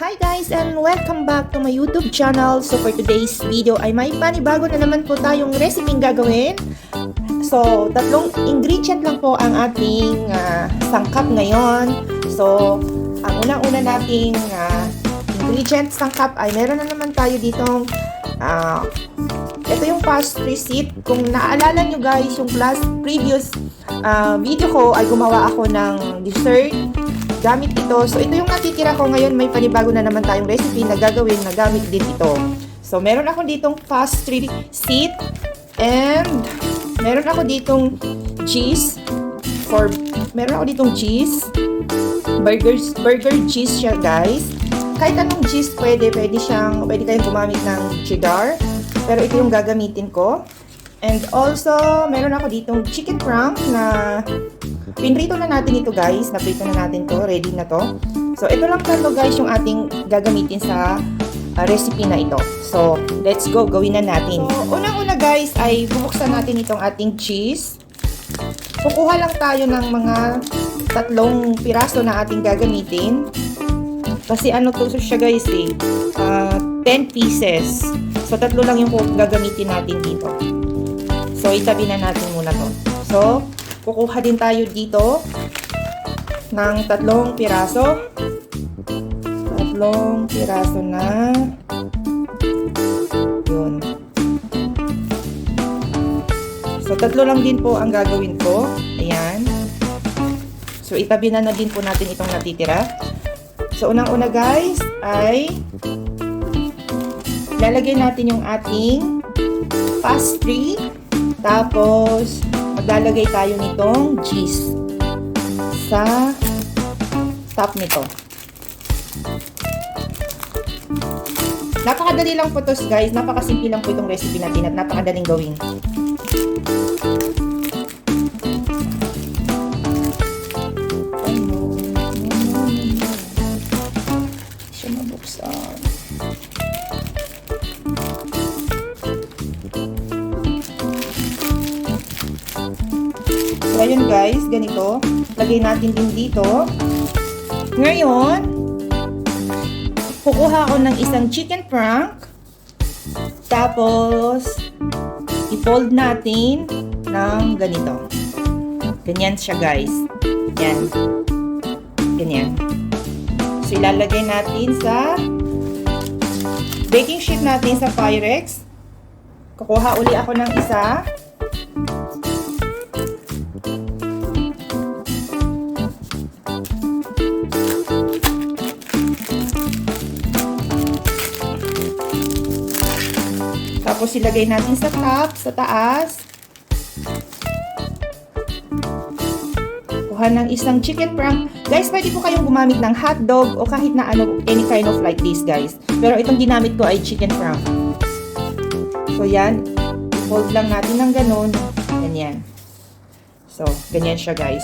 Hi guys and welcome back to my YouTube channel. So for today's video ay may panibago na naman po tayong recipe gagawin. So tatlong ingredient lang po ang ating sangkap ngayon. So ang unang-una nating ingredient sangkap ay meron na naman tayo ditong ito yung pastry sheet. Kung naalala nyo guys, yung previous video ko ay gumawa ako ng dessert gamit ito. So ito yung natitira ko ngayon. May panibago na naman tayong recipe na gagawin na gamit din ito. So meron ako ditong pastry sheet and meron ako ditong cheese. Meron ako ditong cheese. Burger cheese siya guys. Kahit anong cheese pwede kayong gumamit ng cheddar. Pero ito yung gagamitin ko. And also, meron ako ditong chicken frank na pinrito na natin ito guys. Naprito na natin to. Ready na to. So, ito lang to guys yung ating gagamitin sa recipe na ito. So, let's go. Gawin na natin. So, unang-una guys ay bubuksan natin itong ating cheese. Kukuha lang tayo ng mga 3 piraso na ating gagamitin. Kasi ano to siya guys 10 pieces. So, 3 lang yung gagamitin natin dito. So, itabi na natin muna to. So, kukuha din tayo dito ng 3 piraso. 3 piraso na. Yun. So, 3 lang din po ang gagawin ko. Ayan. So, itabi na din po natin itong natitira. So, unang-una guys ay lalagay natin yung ating pastry. Tapos, maglalagay tayo nitong cheese sa top nito. Napakadali lang po to guys. Napakasimple lang po itong recipe natin at napakadaling gawin. Siya mabuksan. So, ayun guys, ganito. Lagay natin din dito. Ngayon, kukuha ako ng isang chicken frank. Tapos, i-fold natin ng ganito. Ganyan siya guys. Yan. Ganyan. So, ilalagay natin sa baking sheet natin sa Pyrex. Kukuha uli ako ng isa. Tapos ilagay natin sa top, sa taas. Kuha ng isang chicken frank. Guys, pwede po kayong gumamit ng hotdog o kahit na ano, any kind of like this guys. Pero itong ginamit ko ay chicken frank. So yan, i-fold lang natin ng ganun. Ganyan. So, ganyan siya guys.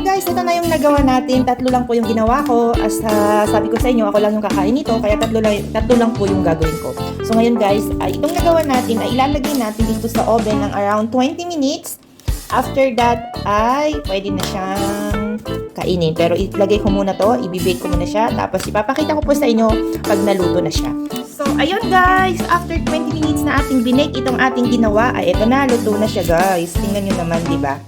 Guys, ito na yung nagawa natin. 3 lang po yung ginawa ko. As sabi ko sa inyo, ako lang yung kakain nito. Kaya 3 lang po yung gagawin ko. So ngayon guys, itong nagawa natin ay ilalagay natin dito sa oven ng around 20 minutes. After that ay pwede na siyang kainin. Pero ilagay ko muna to, ibibake ko muna siya. Tapos ipapakita ko po sa inyo pag naluto na siya. So ayun guys, after 20 minutes na ating binake itong ating ginawa, ay ito na, luto na siya guys. Tingnan nyo naman, diba?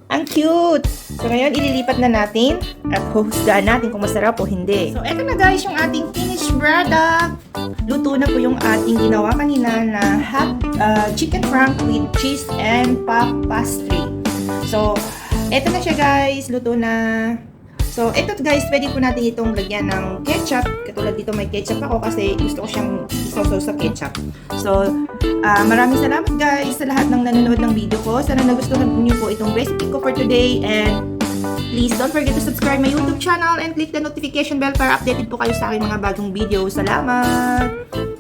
Ang cute! So, ngayon, ililipat na natin at huhusgahan natin kung masarap o hindi. So, eto na guys, yung ating finished product. Luto na po yung ating ginawa kanina na chicken frank with cheese and puff pastry. So, eto na siya guys. Luto na. So, eto guys, pwede po natin itong lagyan ng ketchup. Katulad dito may ketchup ako kasi gusto ko siyang isosaw sa ketchup. So, maraming salamat guys sa lahat ng nanonood ng video ko. Sana nagustuhan niyo po itong recipe ko for today. And please don't forget to subscribe my YouTube channel and click the notification bell para updated po kayo sa aking mga bagong video. Salamat!